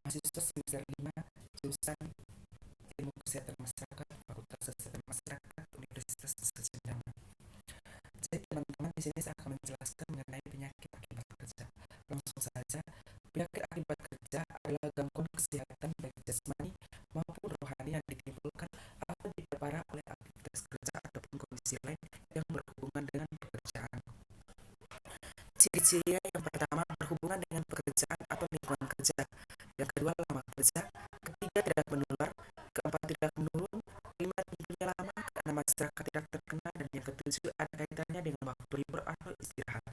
mahasiswa semester 5 jurusan Ilmu Kesehatan Masyarakat Fakultas Kesehatan Masyarakat Universitas Nusa Cendana. Jadi teman-teman, di sini saya akan menjelaskan mengenai penyakit akibat kerja. Langsung saja, penyakit akibat kerja adalah gangguan kesehatan baik jasmani maupun rohani yang ditimbulkan atau diperparah oleh aktivitas kerja ataupun kondisi lain yang berhubungan dengan pekerjaan. Ciri-cirinya yang pertama berhubungan dengan pekerjaan atau lingkungan kerja. Yang kedua lama kerja. Ketiga tidak menular. Keempat tidak menurun. Lima tentunya lama karena masyarakat tidak terkena. Dan yang ketujuh ada kaitannya dengan waktu libur atau istirahat.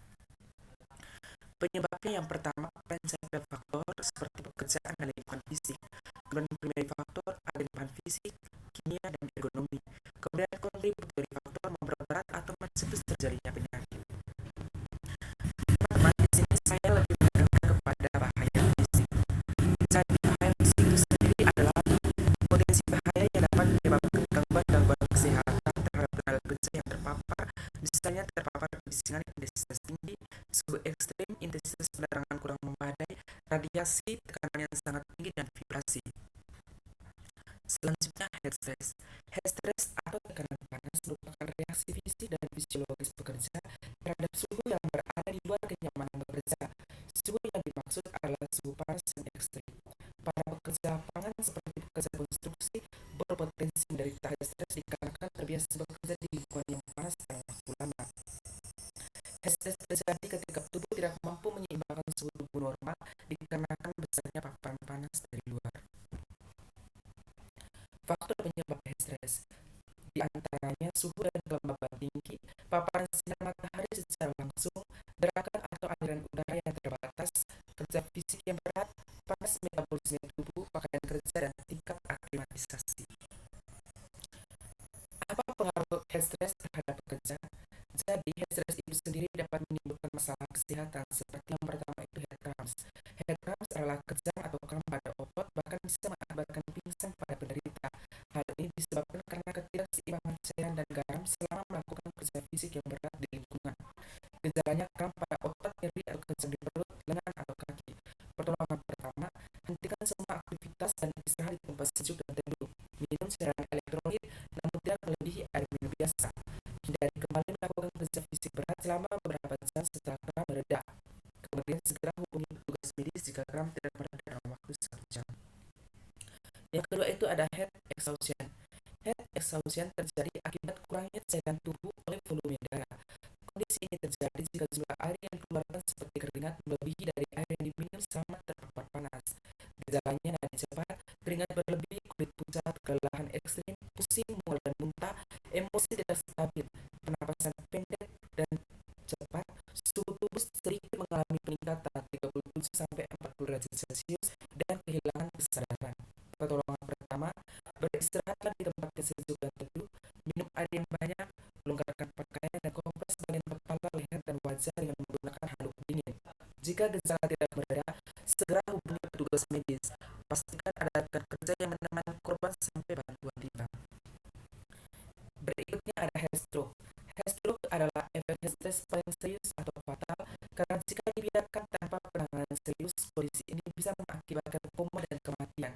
Penyebabnya yang pertama pencapaian faktor seperti pekerjaan dan lingkungan fisik. Kemudian primary faktor ada lingkungan fisik, kimia dan ergonomi. Kemudian contributory faktor memperberat atau mencegah terjadinya penyakit. Teman-teman, di sini saya lebih menekankan kepada bahaya fisik. Jadi bahaya fisik itu sendiri adalah potensi bahaya yang dapat menyebabkan gangguan kesehatan terhadap tenaga kerja yang terpapar, misalnya terpapar kebisingan intensitas tinggi, suhu ekstrim, intensitas penerangan kurang memadai, radiasi, tekanan yang sangat tinggi, dan vibrasi. Selanjutnya head stress. Head stress atau tekanan panas merupakan reaksi fisik dan fisiologis pekerja terhadap suhu yang berada di luar kenyamanan bekerja. Suhu yang dimaksud adalah suhu panas yang ekstrim. Para pekerja lapangan seperti pekerja konstruksi berpotensi menderita head stress dikarenakan terbiasa bekerja di lingkungan yang panas dalam waktu lama. Head stress terjadi ketika tubuh tidak mampu menyeimbangkan suhu tubuh normal dikarenakan besarnya paparan panas dari luar. Faktor penyebab head stress di antaranya suhu dan kelembaban tinggi, paparan sinar matahari secara langsung, gerakan atau aliran udara yang terbatas, kerja fisik yang berat, panas metabolisme tubuh, pakaian kerja, dan tingkat aklimatisasi. Apa pengaruh head stress terhadap pekerja? Jadi, head stress itu sendiri dapat menimbulkan masalah kesehatan seperti yang pertama itu head cramps. Head cramps adalah kejang atau kram pada otot, bahkan bisa mengakibatkan pingsan pada penderita. Hal ini disebabkan karena ketidakseimbangan cairan dan garam selama melakukan kerja fisik yang berat di lingkungan. Gejalanya kram pada otot, nyeri atau kejang di perut, lengan atau kaki. Pertolongan pertama, hentikan semua aktivitas dan istirahat di tempat sejuk dan teduh. Minum cairan elektrolit, namun tidak melebihi air minum biasa. Hindari kembali melakukan kerja fisik berat selama beberapa jam setelah kram mereda. Kemudian segera hubungi petugas medis jika kram tidak mereda dalam waktu 1 jam. Yang kedua itu ada head exhaustion. Head exhaustion terjadi akibat kurangnya cairan tubuh oleh volume darah. Kondisi ini terjadi jika jumlah air yang dikeluarkan seperti keringat melebihi dari air yang diminum selama terpapar panas. Gejalanya nadi cepat, keringat berlebih, kulit pucat, kelelahan ekstrim, pusing, mual dan muntah, emosi tidak stabil, pernapasan pendek dan cepat, suhu tubuh sedikit mengalami peningkatan 37 sampai 40 derajat Celcius dan kehilangan kesadaran. Pertolongan pertama, beristirahatlah di tempat yang sejuk dan teduh, minum air yang banyak, longgarkan pakaian dan kompres bagian kepala, leher dan wajah dengan menggunakan handuk dingin. Jika gejala tidak mereda, segera hubungi petugas medis. Pastikan ada rekan kerja yang menemani korban sampai bantuan tiba. Berikutnya ada head stroke. Head stroke adalah efek head stress paling serius atau fatal karena jika dibiarkan tanpa penanganan serius, kondisi ini bisa mengakibatkan koma dan kematian.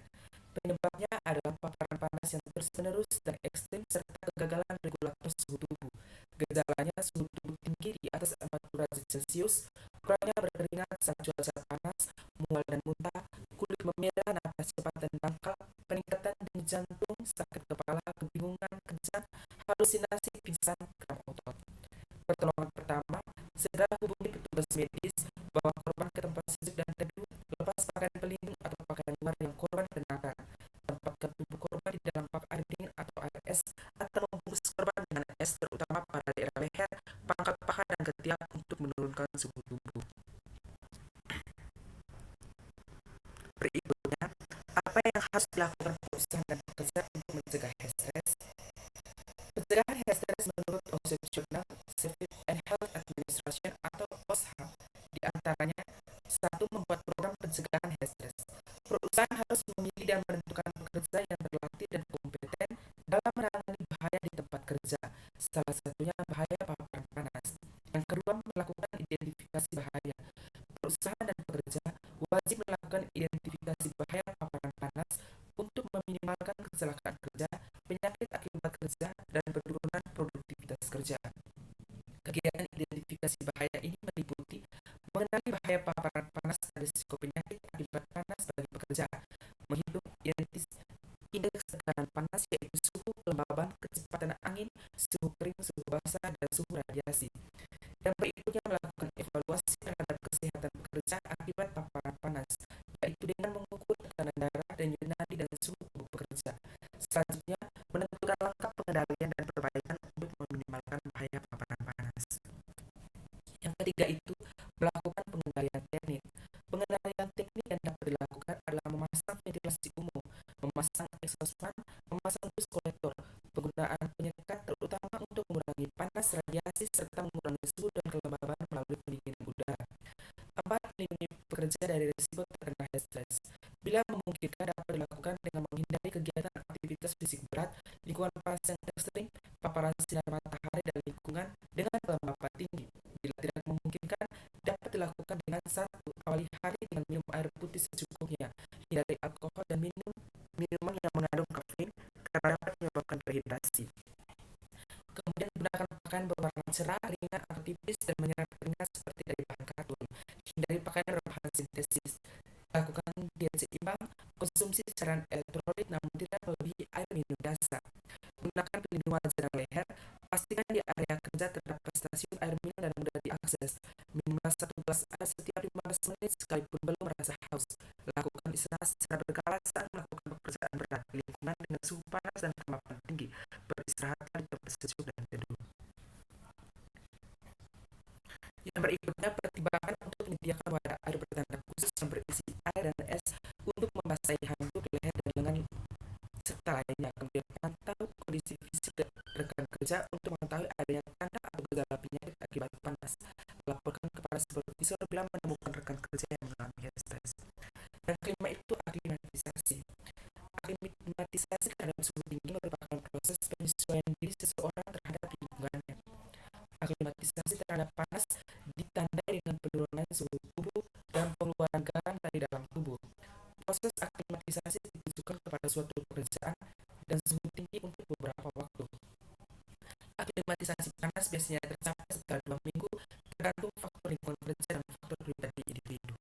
Penyebabnya adalah paparan panas yang terus-menerus dan ekstrim serta kegagalan regulator suhu tubuh. Gejalanya suhu tubuh tinggi di atas 40 derajat Celcius, kurangnya berkeringat saat cuaca panas, mual dan muntah, kulit memerah, napas cepat dan dangkal, peningkatan denyut jantung, sakit kepala, kebingungan, kejang, halusinasi, pingsan, kram otot. Pertolongan pertama, segera hubungi petugas medis, bawa korban ke tempat sejuk dan teduh, lepas pakaian pelindung atau pakaian luar yang korban kenakan, tempatkan tubuh korban di dalam bak air dingin atau air es, atau membungkus korban dengan es terutama pada daerah leher, pangkal paha dan ketiak untuk menurunkan suhu tubuh. Berikutnya, apa yang harus dilakukan perusahaan dan pekerja untuk mencegah head stress? Pencegahan head stress menurut Occupational Safety and Health Administration atau OSHA di antaranya satu, membuat program pencegahan head stress. Perusahaan harus memilih dan menentukan pekerja yang terlatih dan kompeten dalam menangani bahaya di tempat kerja. Salah satunya bahaya paparan panas. Yang kedua, melakukan identifikasi bahaya. Perusahaan dan pekerja wajib melakukan identifikasi bahaya bahaya paparan panas dan risiko penyakit akibat panas bagi pekerja, menghitung indeks tekanan panas yaitu suhu kelembaban, kecepatan angin, suhu kering, suhu basah, dan suhu radiasi. Dan berikutnya melakukan evaluasi terhadap kesehatan pekerja akibat paparan panas, yaitu dengan mengukur tekanan darah dan nadi dan suhu tubuh pekerja. Selanjutnya, menentukan langkah pengendalian dan perbaikan untuk meminimalkan bahaya paparan panas. Yang ketiga itu melakukan pengendalian teknik. Pengendalian teknik yang dapat dilakukan adalah memasang ventilasi umum, memasang exhaust fan, memasang dus kolektor, penggunaan penyekat terutama untuk mengurangi panas radiasi serta mengurangi suhu dan kelembaban melalui pendinginan udara. 4. Melindungi pekerja dari risiko terkena heat stress. Bila memungkinkan dapat dilakukan dengan menghindari kegiatan aktivitas fisik berat, lingkungan panas yang ekstrim, paparan sinar matahari dan lingkungan dengan kelembapan tinggi. Bila tidak memungkinkan, dapat dilakukan dengan satu awali hari dengan minum air putih secukupnya, hindari alkohol dan minuman yang mengandung kafein karena dapat menyebabkan dehidrasi. Kemudian gunakan pakaian berwarna cerah, ringan atau tipis dan menyerap keringat seperti dari bahan katun. Hindari pakaian berbahan sintetis. Lakukan diet seimbang, konsumsi cairan elektrolit namun tidak melebihi air minum dasar. Gunakan pelindung wajah dan leher. Pastikan di area kerja terdapat stasiun air minum dan mudah diakses. Minumlah 1 gelas air setiap 15 menit sekalipun belum merasa haus. Lakukan istirahat secara berkala saat melakukan pekerjaan berat di lingkungan dengan suhu panas dan kelembapan tinggi. Beristirahatlah di tempat sejuk dan teduh. Yang berikutnya, pertimbangkan untuk menyediakan wadah air bertanda khusus yang berisi air dan es untuk membasahi handuk, leher, dan lengan serta lainnya. Kemudian pantau kondisi fisik rekan kerja untuk mengetahui adanya tanda atau gejala penyakit akibat panas. Laporkan kepada supervisor bila menemukan rekan kerja yang mengalami stres. Dan kelima itu aklimatisasi. Aklimatisasi terhadap suhu tinggi merupakan proses penyesuaian diri seseorang terhadap lingkungannya. Aklimatisasi terhadap panas ditandai dengan penurunan suhu tubuh dan pengeluaran garam dari dalam tubuh. Proses aklimatisasi ditujukan kepada suatu pekerjaan dan suhu tinggi untuk beberapa waktu. Aklimatisasi panas biasanya tercapai setelah 2 minggu, tergantung faktor lingkungan kerja dan faktor pribadi individu.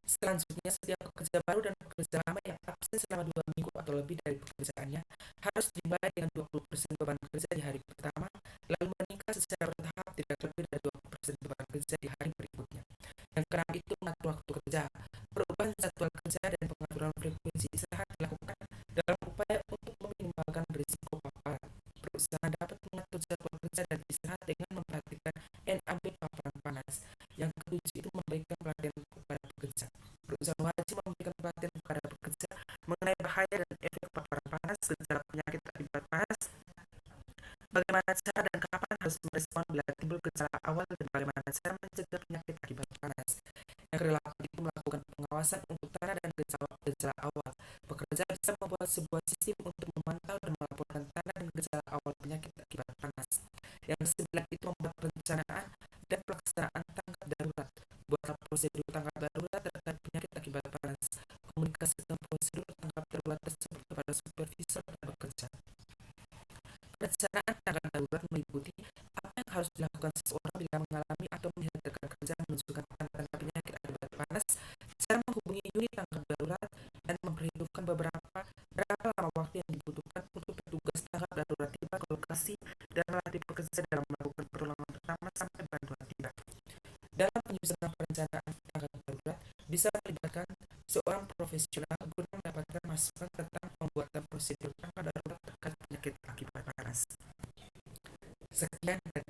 Selanjutnya, setiap pekerja baru dan pekerja lama yang absen selama 2 minggu atau lebih dari pekerjaannya harus dibayar dengan 20% beban kerja di hari pertama, lalu meningkat secara bertahap tidak lebih dari 20% beban kerja di hari berikutnya. Yang keenam itu mengatur waktu kerja. Perubahan jadwal kerja dan pengaturan frekuensi istirahat dilakukan dalam upaya untuk meminimalkan risiko paparan. Perusahaan dapat mengatur jadwal kerja dan istirahat dengan memperhatikan NAB paparan panas. Yang ketujuh itu memberikan pelatihan kepada pekerja. Perusahaan wajib memberikan pelatihan kepada pekerja mengenai bahaya dan efek paparan panas, gejala penyakit akibat panas, bagaimana cara dan kapan harus merespon bila timbul gejala awal, dan bagaimana cara mencegah penyakit akibat panas. Yang kedelapan itu melakukan pengawasan untuk tanda dan gejala awal. Pekerja bisa membuat sebuah sistem untuk memantau dan melaporkan tanda dan gejala awal penyakit akibat panas. Yang kesembilan itu membuat perencanaan dan pelaksanaan tanggap darurat. Buatlah prosedur tanggap darurat terkait penyakit akibat panas. Komunikasikan prosedur tanggap darurat tersebut kepada supervisor dan bekerja. Perencanaan tanggap darurat meliputi apa yang harus dilakukan seseorang bila mengalami atau melihat rekan kerja menunjukkan tanda penyakit akibat panas, cara menghubungi unit tanggap darurat, dan memperhitungkan berapa lama waktu yang dibutuhkan untuk petugas tanggap darurat tiba ke lokasi dan melatih pekerja dalam melakukan pertolongan pertama sampai bantuan tiba. Dalam penyusunan perencanaan tanggap darurat bisa melibatkan seorang profesional guna mendapatkan masukan tentang pembuatan prosedur tanggap darurat terkait penyakit akibat panas. Sekian dan